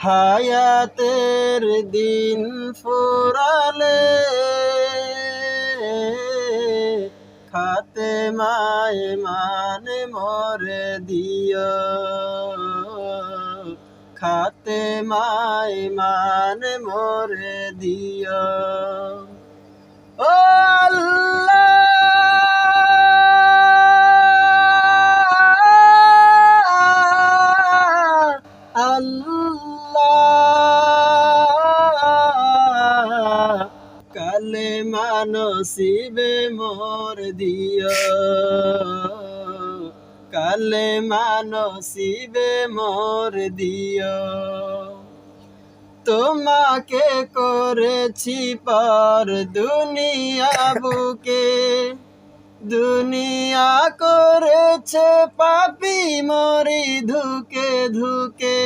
হায়াতের দিন ফুরালে খাতেমায়ে মানে মোরে দিও, খাতেমায়ে মানে মোরে দিও। ও আল্লাহ আল্লাহ, কালেমা নসিবে মোর দিও, কালেমা নসিবে মোর দিও। তোমাকে করেছি পর দুনিয়া বুকে, দুনিয়া করেছে পাপী মরি ধুকে ধুকে।